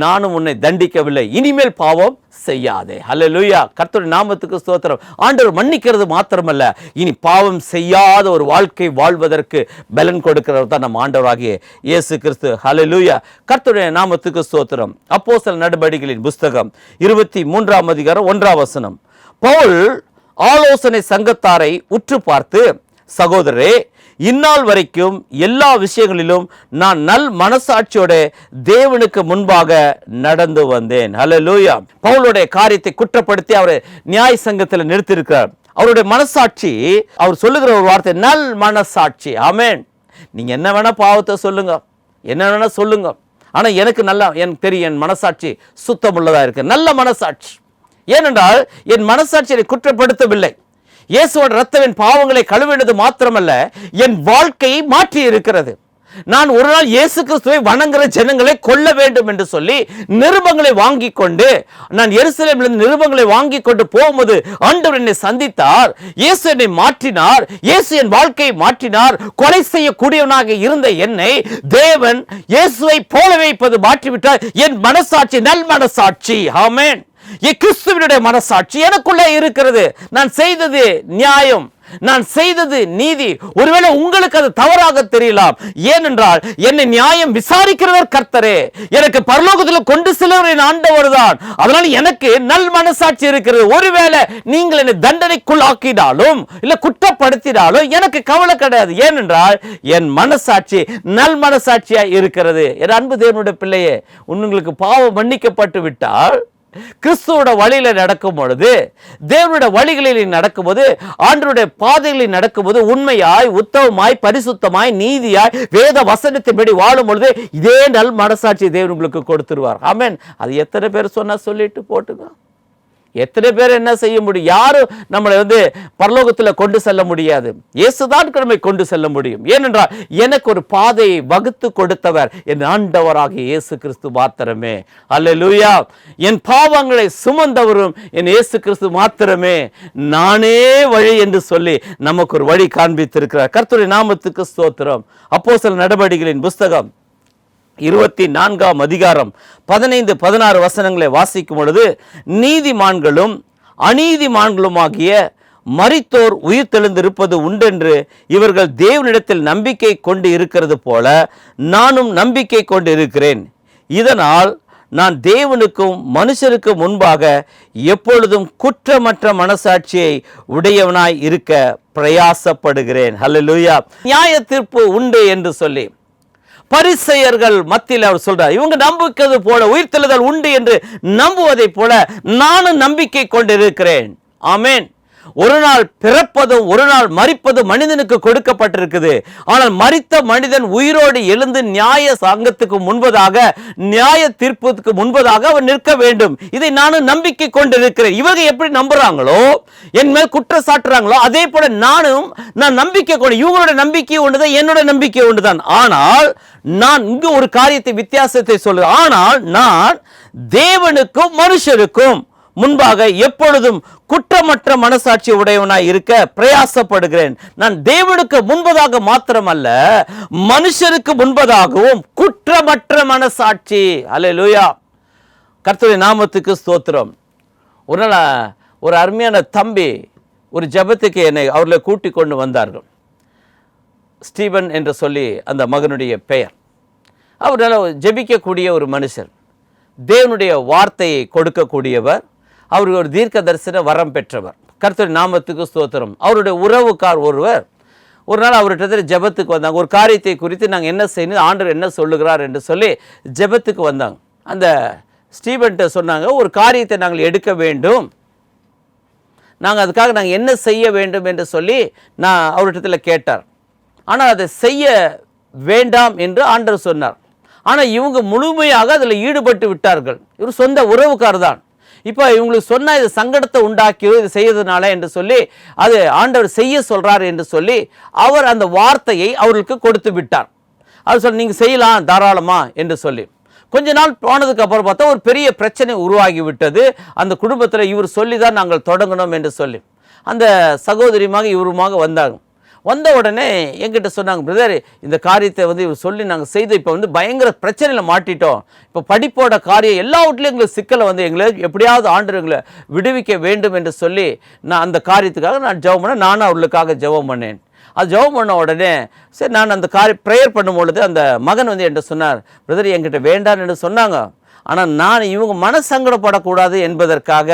நானும் உன்னை தண்டிக்கவில்லை, இனிமேல் பாவம் செய்யாதே. ஹல்லேலூயா. கர்த்தருடைய நாமத்துக்கு ஸ்தோத்திரம். ஆண்டவர் மன்னிக்கிறது மாத்திரமல்ல, இனி பாவம் செய்யாத ஒரு வாழ்க்கை வாழ்வதற்கு பலன் கொடுக்கிறவர் தான் நம் ஆண்டவராகிய இயேசு கிறிஸ்து. ஹல்லேலூயா. கர்த்தருடைய நாமத்துக்கு ஸ்தோத்திரம். அப்போஸ்தலர் நடபடிகளின் புஸ்தகம் 23ஆம் அதிகாரம் 1ஆம் வசனம். பவுல் ஆலோசனை சங்கத்தாரை உற்று பார்த்து, சகோதரரே, இந்நாள் வரைக்கும் எல்லா விஷயங்களிலும் நான் நல் மனசாட்சியோட தேவனுக்கு முன்பாக நடந்து வந்தேன். ஹல்லேலூயா. பவுலுடைய காரியத்தை குற்றப்படுத்தி அவரை நியாய சங்கத்தில் நிறுத்தியிருக்கிறார். அவருடைய மனசாட்சி, அவர் சொல்லுகிற ஒரு வார்த்தை நல் மனசாட்சி. ஆமென். நீங்க என்ன வேணா பாவத்தை சொல்லுங்க, என்ன வேணா சொல்லுங்க, ஆனா எனக்கு தெரியும், என் மனசாட்சி சுத்தமுள்ளதா இருக்கு. நல்ல மனசாட்சி. ஏனென்றால் என் மனசாட்சியை குற்றப்படுத்தவில்லை. இயேசுவோட ரத்தம் பாவங்களை கழுவினது மாத்திரமல்ல, என் வாழ்க்கையை மாற்றி இருக்கிறது. நான் ஒரு நாள் இயேசு கிறிஸ்துவை வணங்குற ஜனங்களை கொல்ல வேண்டும் என்று சொல்லி நிருபங்களை வாங்கி கொண்டு நான் எருசலேமிலிருந்து நிருபங்களை வாங்கி கொண்டு போகும்போது ஆண்டவர் என்னை சந்தித்தார். இயேசு என்னை மாற்றினார். இயேசு என் வாழ்க்கையை மாற்றினார். கொலை செய்யக்கூடியவனாக இருந்த என்னை தேவன் இயேசுவை போல வைப்பது மாற்றிவிட்டார். என் மனசாட்சி நல் மனசாட்சி. ஆமென். கிறிஸ்துவினுடைய மனசாட்சி எனக்குள்ளே இருக்கிறது. நான் செய்தது நியாயம், நான் செய்தது நீதி. ஒருவேளை உங்களுக்கு அது தவறாக தெரியலாம். ஏனென்றால் என்னை நியாயம் விசாரிக்கிறவர் கர்த்தரே, எனக்கு பரலோகத்தில் கொண்டு செல்லுகிற ஆண்டவர் தான். அதனால எனக்கு நல் மனசாட்சி இருக்கிறது. ஒருவேளை நீங்கள் என்னை தண்டனைக்குள்ளாக்கினாலும் இல்ல குற்றப்படுத்தினாலும் எனக்கு கவலை கிடையாது. ஏனென்றால் என் மனசாட்சி நல் மனசாட்சியா இருக்கிறது. என் அன்பு தேவனுடைய பிள்ளையே, உங்களுக்கு பாவம் மன்னிக்கப்பட்டு விட்டால், கிறிஸ்துவோட வழியில நடக்கும் பொழுது, தேவனுடைய வழிகளில் நடக்கும்போது, ஆண்டவருடைய பாதைகளில் நடக்கும்போது, உண்மையாய் உத்தமமாய் பரிசுத்தமாய் நீதியாய் வேத வசனத்தின்படி வாழும் பொழுது இதே நல் மனசாட்சி தேவன் உங்களுக்கு கொடுத்துருவார். ஆமென். அது எத்தனை பேர் சொன்னா சொல்லிட்டு போட்டுங்க. எத்தனை பேர் என்ன செய்ய முடியும்? யாரும் நம்மளை பரலோகத்தில் கொண்டு செல்ல முடியாது. இயேசுதான் நம்மை கொண்டு செல்ல முடியும். ஏனென்றால் எனக்கு ஒரு பாதையை வகுத்து கொடுத்தவர் என் ஆண்டவராகிய இயேசு கிறிஸ்து மாத்திரமே. அல்லேலூயா. என் பாவங்களை சுமந்தவரும் என் இயேசு கிறிஸ்து மாத்திரமே. நானே வழி என்று சொல்லி நமக்கு ஒரு வழி காண்பித்திருக்கிறார். கர்த்தருடைய நாமத்துக்கு ஸ்தோத்திரம். அப்போஸ்தலர் நடபடிகளின் புஸ்தகம் 24ஆம் அதிகாரம் 15-16 வசனங்களை வாசிக்கும் பொழுது, நீதிமான்களும் அநீதிமான்களுமாகிய மரித்தோர் உயிர்த்தெழுந்திருப்பது உண்டென்று இவர்கள் தேவனிடத்தில் நம்பிக்கை கொண்டு இருக்கிறது போல நானும் நம்பிக்கை கொண்டு இருக்கிறேன். இதனால் நான் தேவனுக்கும் மனுஷருக்கும் முன்பாக எப்பொழுதும் குற்றமற்ற மனசாட்சியை உடையவனாய் இருக்க பிரயாசப்படுகிறேன். ஹல்லேலூயா. நியாய தீர்ப்பு உண்டு என்று சொல்லி பரிசேயர்கள் மத்தியில் அவர் சொல்றார், இவங்க நம்பிக்கிறது போல உயிர்த்தெழுதல் உண்டு என்று நம்புவதை போல நானும் நம்பிக்கை கொண்டிருக்கிறேன். ஆமென். ஒரு நாள் பிறப்பதும் ஒரு நாள் மரிப்பதும் மனிதனுக்கு கொடுக்கப்பட்டிருக்குது. ஆனால் மரித்த மனிதன் உயிரோடு எழுந்து நியாய சங்கத்துக்கு முன்பதாக, நியாய தீர்ப்புக்கு முன்பதாக அவர் நிற்க வேண்டும். இதை நானும் நம்பிக்கை கொண்டிருக்கிறேன். இவங்க எப்படி நம்புறாங்களோ, என் மேல் குற்றம் சாட்டுறாங்களோ, அதே போல நான் நம்பிக்கை கொண்டு, இவங்களோட நம்பிக்கை ஒன்றுதான், என்னோட நம்பிக்கை ஒன்றுதான். ஆனால் நான் இங்கு ஒரு காரியத்தை, வித்தியாசத்தை சொல்றேன். ஆனால் நான் தேவனுக்கும் மனுஷருக்கும் முன்பாக எப்பொழுதும் குற்றமற்ற மனசாட்சி உடையவனாய் இருக்க பிரயாசப்படுகிறேன். நான் தேவனுக்கு முன்பதாக மாத்திரமல்ல, மனுஷருக்கு முன்பதாகவும் குற்றமற்ற மனசாட்சி. அல்லேலூயா. கர்த்தருடைய நாமத்துக்கு ஸ்தோத்திரம். ஒரு நாள் ஒரு அருமையான தம்பி ஒரு ஜெபத்துக்கு என்னை அவர்களை கூட்டிக் கொண்டு வந்தார்கள். ஸ்டீபன் என்று சொல்லி அந்த மகனுடைய பெயர். அவர் ஜெபிக்கக்கூடிய ஒரு மனுஷர், தேவனுடைய வார்த்தையை கொடுக்கக்கூடியவர், அவருக்கு ஒரு தீர்க்க தரிசன வரம் பெற்றவர். கர்த்தருடைய நாமத்துக்கு ஸ்தோத்திரம். அவருடைய உறவுக்கார் ஒருவர் ஒரு நாள் அவர்கிட்ட ஜெபத்துக்கு வந்தாங்க. ஒரு காரியத்தை குறித்து நாங்கள் என்ன செய்யணும், ஆண்டவர் என்ன சொல்லுகிறார் என்று சொல்லி ஜெபத்துக்கு வந்தாங்க. அந்த ஸ்டீபன்கிட்ட சொன்னாங்க, ஒரு காரியத்தை நாங்கள் எடுக்க வேண்டும், நாங்கள் அதுக்காக நாங்கள் என்ன செய்ய வேண்டும் என்று சொல்லி நான் அவர்கிட்ட கேட்டார். ஆனால் அதை செய்ய வேண்டாம் என்று ஆண்டவர் சொன்னார். ஆனால் இவங்க முழுமையாக அதில் ஈடுபட்டு விட்டார்கள். இவர் சொந்த உறவுக்கார் தான். இப்போ இவங்களுக்கு சொன்னால் இது சங்கடத்தை உண்டாக்கியோ இது செய்யறதுனால என்று சொல்லி அது ஆண்டவர் செய்ய சொல்கிறார் என்று சொல்லி அவர் அந்த வார்த்தையை அவர்களுக்கு கொடுத்து விட்டார். அது சொல்லி நீங்கள் செய்யலாம் தாராளமா என்று சொல்லி கொஞ்ச நாள் போனதுக்கு அப்புறம் பார்த்தா ஒரு பெரிய பிரச்சனை உருவாகி விட்டது. அந்த குடும்பத்தில் இவர் சொல்லி தான் நாங்கள் தொடங்கணும் என்று சொல்லி அந்த சகோதரியுமாக இவருமாக வந்தாங்க. வந்த உடனே என்கிட்ட சொன்னாங்க, பிரதர் இந்த காரியத்தை இவர் சொல்லி நாங்கள் செய்து இப்போ பயங்கர பிரச்சனையில் மாட்டிட்டோம். இப்போ படிப்போட காரியம் எல்லாவற்றிலும் எங்களுக்கு சிக்கலை எங்களை எப்படியாவது ஆண்டவர் எங்களை விடுவிக்க வேண்டும் என்று சொல்லி நான் அந்த காரியத்துக்காக நான் ஜெபம் பண்ணேன். நானும் அவர்களுக்காக ஜெபம் பண்ணேன். அது ஜெபம் பண்ண உடனே சரி நான் அந்த ப்ரேயர் பண்ணும் பொழுது அந்த மகன் என்கிட்ட சொன்னார், பிரதர் என்கிட்ட வேண்டான்னு என்று சொன்னாங்க. ஆனால் நான் இவங்க மனசங்கடப்படக்கூடாது என்பதற்காக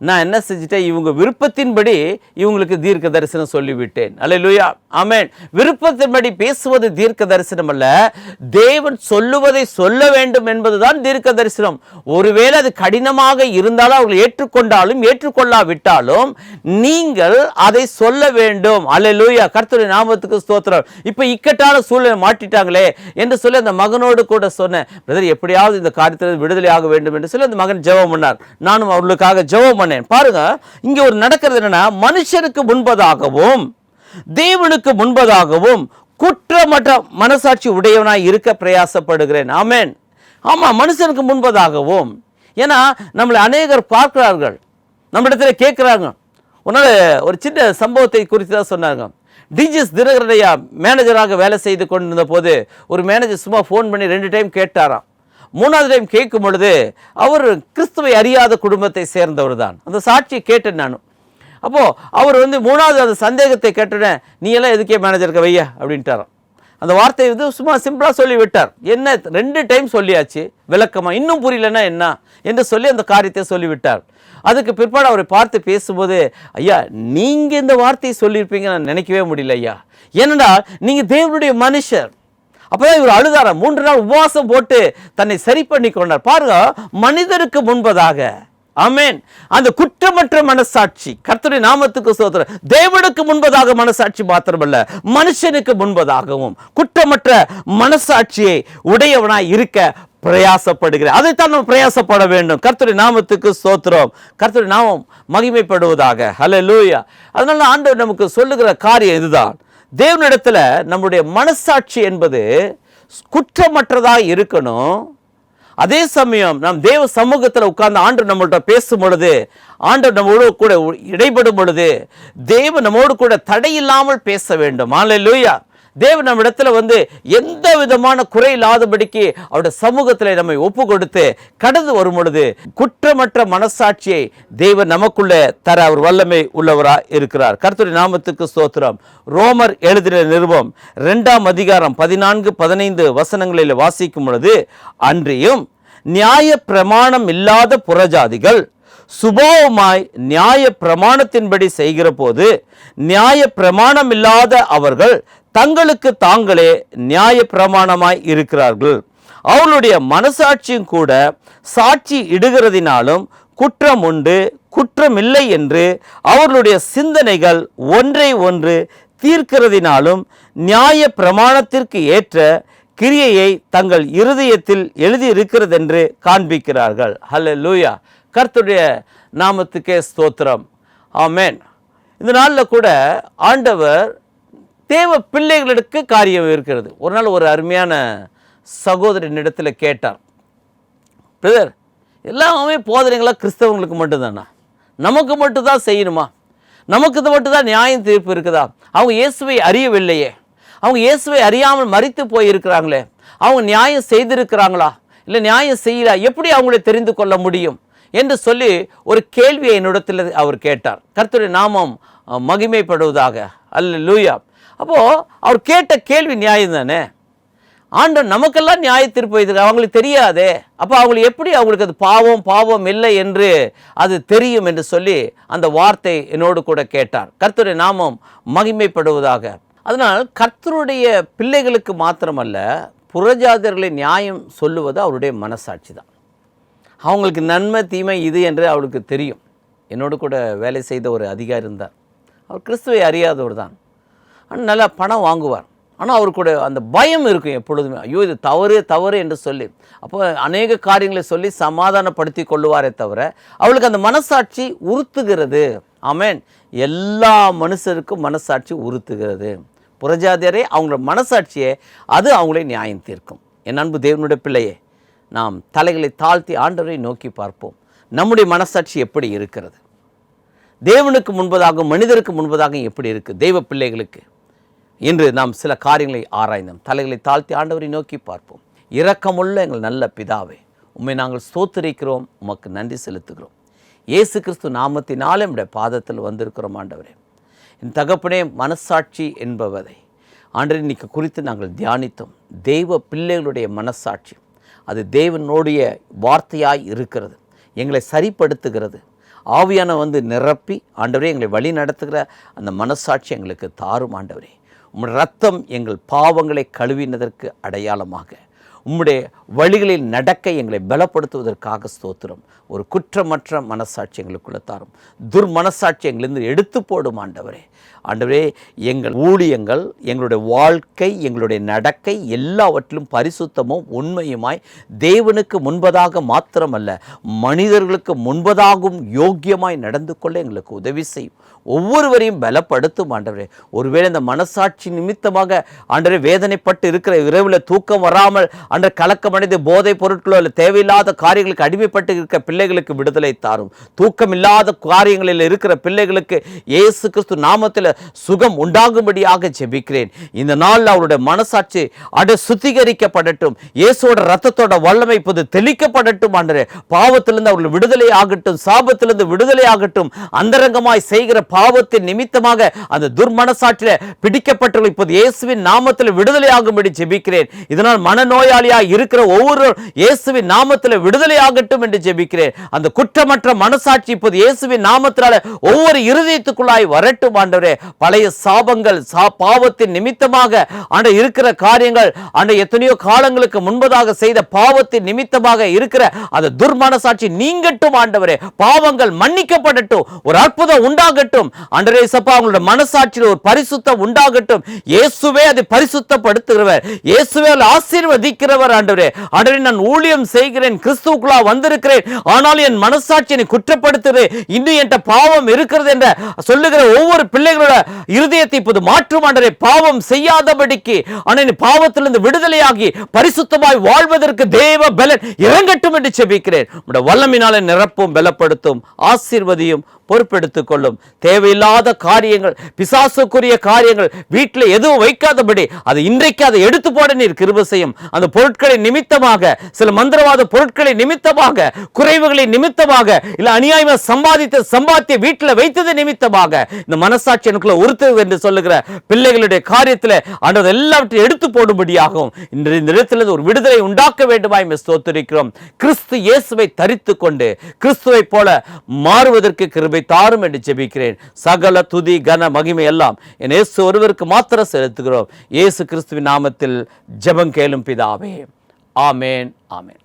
நான் என்ன செஞ்சுட்டேன், இவங்க விருப்பத்தின்படி இவங்களுக்கு தீர்க்க தரிசனம் சொல்லிவிட்டேன். அல்லேலூயா. ஆமென். விருப்பத்தின்படி பேசுவது தீர்க்க தரிசனம் அல்ல, தேவன் சொல்லுவதை சொல்ல வேண்டும் என்பதுதான் தீர்க்க தரிசனம். ஒருவேளை அது கடினமாக இருந்தாலும் அவர்கள் ஏற்றுக்கொண்டாலும் ஏற்றுக்கொள்ளாவிட்டாலும் நீங்கள் அதை சொல்ல வேண்டும். அல்லேலூயா. கர்த்தருடைய நாமத்துக்கு ஸ்தோத்திரம். இப்போ இக்கட்டான சூழ்நிலை மாட்டிட்டாங்களே என்று சொல்லி அந்த மகனோடு கூட சொன்னேன், பிரதர் எப்படியாவது இந்த காரியத்தில் விடுதலை ஆக வேண்டும் என்று சொல்லி அந்த மகன் ஜெபம் பண்ணார். நானும் அவர்களுக்காக ஜெபம் பண்ணேன். பாருங்க, இங்க ஒரு நடக்கிறது என்னன்னா, மனுஷருக்கு முன்பதாகவும் தேவனுக்கு முன்பதாகவும் குற்றமற்ற மனசாட்சி உடையவனாய் இருக்க பிரயாசப்படுகிறேன். ஆமென். ஆமா, மனுஷனுக்கு முன்பதாகவும். ஏன்னா நம்மளை அநேகர் பார்க்கிறார்கள், நம்ம இடத்துல கேட்கிறாங்க. உன்னால ஒரு சின்ன சம்பவத்தை குறித்து தான் சொன்னாங்க. டிஜிஎஸ் தினகரனையா மேனேஜராக வேலை செய்து கொண்டிருந்த போது ஒரு மேனேஜர் சும்மா ஃபோன் பண்ணி 2 டைம் கேட்டாராம். 3வது டைம் கேட்கும் பொழுது அவர் கிறிஸ்துவை அறியாத குடும்பத்தை சேர்ந்தவர் தான். அந்த சாட்சியை கேட்டேன் நான். அப்போது அவர் 3வது அந்த சந்தேகத்தை கேட்டுனேன், நீ எல்லாம் எதுக்கே மேனேஜருக்கு வையா அப்படின்ட்டாராம். அந்த வார்த்தையை சும்மா சிம்பிளாக சொல்லிவிட்டார். என்ன 2 டைம் சொல்லியாச்சு, விளக்கமா இன்னும் புரியலன்னா என்ன என்று சொல்லி அந்த காரியத்தை சொல்லிவிட்டார். அதுக்கு பிற்பாடு அவரை பார்த்து பேசும்போது, ஐயா நீங்கள் இந்த வார்த்தையை சொல்லியிருப்பீங்க நான் நினைக்கவே முடியல ஐயா, ஏனென்றால் நீங்கள் தேவனுடைய மனுஷர். அப்போதான் இவர் அழுதார. 3 நாள் உபவாசம் போட்டு தன்னை சரி பண்ணி கொண்டார். பாருங்க, மனிதருக்கு முன்பதாக. ஆமென். அந்த குற்றமற்ற மனசாட்சி, கர்த்தருடைய நாமத்துக்கு ஸ்தோத்திரம். தேவனுக்கு முன்பதாக மனசாட்சி மாத்திரமல்ல, மனுஷனுக்கு முன்பதாகவும் குற்றமற்ற மனசாட்சியை உடையவனாய் இருக்க பிரயாசப்படுகிறேன். அதைத்தான் நம்ம பிரயாசப்பட வேண்டும். கர்த்தருடைய நாமத்துக்கு ஸ்தோத்திரம். கர்த்தருடைய நாமம் மகிமைப்படுவதாக. ஹல்லேலூயா. அதனால ஆண்டவர் நமக்கு சொல்லுகிற காரியம் இதுதான். தேவனிடத்தில் நம்முடைய மனசாட்சி என்பது குற்றமற்றதாக இருக்கணும். அதே சமயம் நாம் தேவ சமூகத்தில் உட்கார்ந்து ஆண்டவர் நம்மள்கிட்ட பேசும் பொழுது, ஆண்டவர் நம்மோடு கூட இடைபடும் பொழுது தேவன் நம்மோடு கூட தடையில்லாமல் பேச வேண்டும். அல்லேலூயா. தேவன் நம்ம இடத்துல எந்த விதமான குறை இல்லாதபடிக்கு அவருடைய சமூகத்தில் நம்மை ஒப்பு கொடுத்து கடந்து வரும் பொழுது குற்றமற்ற மனசாட்சியை தேவன் நமக்குள்ளே தர அவர் வல்லமை உள்ளவராக இருக்கிறார். கர்த்தருடைய நாமத்துக்கு ஸ்தோத்திரம். ரோமர் எழுதின நிருபம் 2ஆம் அதிகாரம் 14-15 வசனங்களில் வாசிக்கும் பொழுது, அன்றியும் நியாய பிரமாணம் இல்லாத புறஜாதிகள் சுபாவமாய் நியாய பிரமாணத்தின்படி செய்கிற போது நியாய பிரமாணம் இல்லாத அவர்கள் தங்களுக்கு தாங்களே நியாய பிரமாணமாய் இருக்கிறார்கள். அவர்களுடைய மனசாட்சியும் கூட சாட்சி இடுகிறதினாலும் குற்றம் உண்டு குற்றமில்லை என்று அவர்களுடைய சிந்தனைகள் ஒன்றை ஒன்று தீர்க்கிறதினாலும் நியாய பிரமாணத்திற்கு ஏற்ற கிரியையை தங்கள் இருதயத்தில் எழுதியிருக்கிறது என்று காண்பிக்கிறார்கள். ஹல்லேலூயா. கர்த்தருடைய நாமத்துக்கே ஸ்தோத்திரம். ஆமென். இந்த நாளில் கூட ஆண்டவர் தேவ பிள்ளைகளுக்கு காரியம் இருக்கிறது. ஒரு நாள் ஒரு அருமையான சகோதரனிடத்தில் கேட்டார், பிரதர், எல்லாமே போதனைகளாக கிறிஸ்தவங்களுக்கு மட்டும்தானா? நமக்கு மட்டும்தான் செய்யணுமா? நமக்கு இது மட்டும்தான் நியாயம் தீர்ப்பு இருக்குதா? அவங்க இயேசுவை அறியவில்லையே, அவங்க இயேசுவை அறியாமல் மரித்து போயிருக்கிறாங்களே, அவங்க நியாயம் செய்திருக்கிறாங்களா இல்லை நியாயம் செய்யலா, எப்படி அவங்களை தெரிந்து கொள்ள முடியும் என்று சொல்லி ஒரு கேள்வியை என்னிடத்தில் அவர் கேட்டார். கர்த்தருடைய நாமம் மகிமைப்படுவதாக. அல்லேலூயா. அப்போது அவர் கேட்ட கேள்வி நியாயம் தானே. ஆண்டவர் நமக்கெல்லாம் நியாய தீர்ப்பு வைத்திருக்க, அவங்களுக்கு தெரியாதே, அப்போ அவங்களுக்கு எப்படி அவங்களுக்கு அது பாவம் இல்லை என்று அது தெரியும் என்று சொல்லி அந்த வார்த்தை என்னோடு கூட கேட்டார். கர்த்தருடைய நாமம் மகிமைப்படுவதாக. அதனால் கர்த்தருடைய பிள்ளைகளுக்கு மாத்திரமல்ல, புறஜாதியர்களை நியாயம் சொல்லுவது அவருடைய மனசாட்சி தான். அவங்களுக்கு நன்மை தீமை இது என்று அவளுக்கு தெரியும். என்னோடு கூட வேலை செய்த ஒரு அதிகாரி இருந்தார். அவர் கிறிஸ்துவை அறியாதவர் தான். ஆனால் நல்லா பணம் வாங்குவார். ஆனால் அவருக்கு கூட அந்த பயம் இருக்கும் எப்பொழுதுமே, ஐயோ இது தவறு என்று சொல்லி. அப்போ அநேக காரியங்களை சொல்லி சமாதானப்படுத்தி கொள்ளுவாரே தவிர அவளுக்கு அந்த மனசாட்சி உறுத்துகிறது. ஆமென். எல்லா மனுஷருக்கும் மனசாட்சி உறுத்துகிறது. புறஜாதியரே அவங்களோட மனசாட்சியே அது அவங்களே நியாயம் தீர்க்கும். என் அன்பு தேவனுடைய பிள்ளையே, நாம் தலைகளை தாழ்த்தி ஆண்டவரை நோக்கி பார்ப்போம். நம்முடைய மனசாட்சி எப்படி இருக்கிறது? தேவனுக்கு முன்பதாகவும் மனிதருக்கு முன்பதாகவும் எப்படி இருக்குது தெய்வ பிள்ளைகளுக்கு என்று நாம் சில காரியங்களை ஆராய்ந்தோம். தலைகளை தாழ்த்தி ஆண்டவரை நோக்கி பார்ப்போம். இரக்கமுள்ள எங்கள் நல்ல பிதாவே, உம்மை நாங்கள் ஸ்தோத்திரிக்கிறோம், உமக்கு நன்றி செலுத்துகிறோம். இயேசு கிறிஸ்து நாமத்தினாலே நம்முடைய பாதத்தில் வந்திருக்கிறோம். ஆண்டவரே, என் தகப்பனே, மனசாட்சி என்பதை ஆண்டவரே இன்னைக்கு குறித்து நாங்கள் தியானித்தோம். தெய்வ பிள்ளைகளுடைய மனசாட்சி அது தேவனுடைய வார்த்தையாய் இருக்கிறது, எங்களை சரிப்படுத்துகிறது. ஆவியான வந்து நிரப்பி ஆண்டவரே எங்களை வழி நடத்துகிற அந்த மனசாட்சி எங்களுக்கு தாரும். ஆண்டவரே, உம்முடைய ரத்தம் எங்கள் பாவங்களை கழுவினதற்கு அடையாளமாக, உம்முடைய வழிகளில் நடக்க எங்களை பலப்படுத்துவதற்காக ஸ்தோத்திரம். ஒரு குற்றமற்ற மனசாட்சி எங்களுக்குள்ள தாரும். துர்மனசாட்சி எங்களிருந்து எடுத்து போடும். ஆண்டவரே, எங்கள் ஊழியங்கள், எங்களுடைய வாழ்க்கை, எங்களுடைய நடக்கை எல்லாவற்றிலும் பரிசுத்தமும் உண்மையுமாய் தேவனுக்கு முன்பதாக மாத்திரமல்ல மனிதர்களுக்கு முன்பதாகவும் யோக்கியமாய் நடந்து கொள்ள எங்களுக்கு உதவி செய்யும். ஒவ்வொருவரையும் பலப்படுத்தும். ஆண்டவரே, ஒருவேளை இந்த மனசாட்சி நிமித்தமாக ஆண்டவரே வேதனைப்பட்டு இருக்கிற, இரவில் தூக்கம் வராமல் அன்று கலக்கமடைந்து போதைப் பொருட்களோ அல்ல தேவையில்லாத காரியங்களுக்கு அடிமைப்பட்டு இருக்கிற பிள்ளைகளுக்கு விடுதலை தாரும். தூக்கம் இல்லாத காரியங்களில் இருக்கிற பிள்ளைகளுக்கு இயேசு கிறிஸ்து நாமத்தில் சுகம் உண்டாகும்படியாக ஜெபிக்கிறேன். இந்த நாள் அவருடைய மனசாட்சி சுத்திகரிக்கப்படட்டும். இயேசுவோட ரத்தத்தோட வல்லமை இப்போது தெளிக்கப்படட்டும். ஆண்டவரே, பாவத்திலிருந்து அவர்கள் விடுதலை ஆகட்டும், சாபத்திலிருந்து விடுதலை ஆகட்டும். அந்தரங்கமாய் செய்கிற பாவத்தின் நிமித்தமாக அந்த துர்மனசாட்சியில பிடிக்கப்பட்டவர்கள் இப்போது இயேசுவின் நாமத்தில் விடுதலை ஆகும்படி ஜெபிக்கிறேன். இதனால் மனநோயாளியாய் இருக்கிற ஒவ்வொரு இயேசுவின் நாமத்தில் விடுதலை ஆகட்டும் என்று ஜெபிக்கிறேன். அந்த குற்றமற்ற மனசாட்சி இப்போது இயேசுவின் நாமத்தினால ஒவ்வொரு இருதயத்துக்குள்ளாய் வரட்டும். ஆண்டவரே, பழைய சாபங்கள் பாவத்தின் நிமித்தமாக ஆண்ட இருக்கிற காரியங்கள், ஆண்ட எத்தனையோ காலங்களுக்கு முன்பதாக செய்த பாவத்தின் நிமித்தமாக இருக்கிற அந்த துர்மனசாட்சி நீங்கட்டும். ஆண்டவரே, பாவங்கள் மன்னிக்கப்படட்டும். ஒரு அற்புதம் உண்டாகட்டும். ஆண்டவரே சப்பா, அவங்களோட மனசாட்சியில் ஒரு பரிசுத்தம் உண்டாகட்டும். இயேசுவே அதை பரிசுத்தப்படுத்துகிறவர், இயேசுவே ஆசீர்வதிக்கிறவர். ஆண்டவரே, நான் ஊழியம் செய்கிறேன், கிறிஸ்துவுக்குள்ளா வந்திருக்கிறேன், ஆனால் என் மனசாட்சி என்னை குற்றப்படுத்துகிறேன், இன்னும் என்கிட்ட பாவம் இருக்கிறது என்ற சொல்லுகிற ஒவ்வொரு பிள்ளைகளோட இருதயத்தை இப்போது மாற்றும். ஆண்டவரே, பாவம் செய்யாதபடிக்கு பாவத்திலிருந்து விடுதலையாகி பரிசுத்தமாய் வாழ்வதற்கு தேவ பலன் இறங்கட்டும் என்று ஜெபிக்கிறேன். உம்முடைய வல்லமையினாலே நிரப்பும், பலப்படுத்தும், ஆசீர்வதியும். பொறுப்பெடுத்துக் கொள்ளும். தேவையில்லாத காரியங்கள், பிசாசுக்குரிய காரியங்கள் வீட்டில் எதுவும் வைக்காதபடி அதை இன்றைக்கு அதை எடுத்து போட நீர் கிருபை செய்யும். அந்த பொருட்களை நிமித்தமாக, சில மந்திரவாத பொருட்களை நிமித்தமாக, குறைவுகளை நிமித்தமாக, இல்ல அநியாயமாக சம்பாதித்த சம்பாத்திய வீட்டில் வைத்தது நிமித்தமாக இந்த மனசாட்சி எனக்குள்ள உறுத்துவது என்று சொல்லுகிற பிள்ளைகளுடைய காரியத்தில் ஆண்டவர் எல்லாவற்றையும் எடுத்து போடும்படியாகவும் இன்று இந்த இடத்தில் ஒரு விடுதலை உண்டாக்க வேண்டுமாய் ஸ்தோத்திரிக்கிறோம். கிறிஸ்து இயேசுவை தரித்துக் கொண்டு கிறிஸ்துவை போல மாறுவதற்கு கிருபை தாரும் என்று ஜெபிக்கிறேன். சகல துதி கன மகிமை எல்லாம் என் இயேசு ஒருவருக்கு மாத்திரம் செலுத்துகிறோம். இயேசு கிறிஸ்துவின் நாமத்தில் ஜெபம் கேளும் பிதாவே. ஆமேன், ஆமேன்.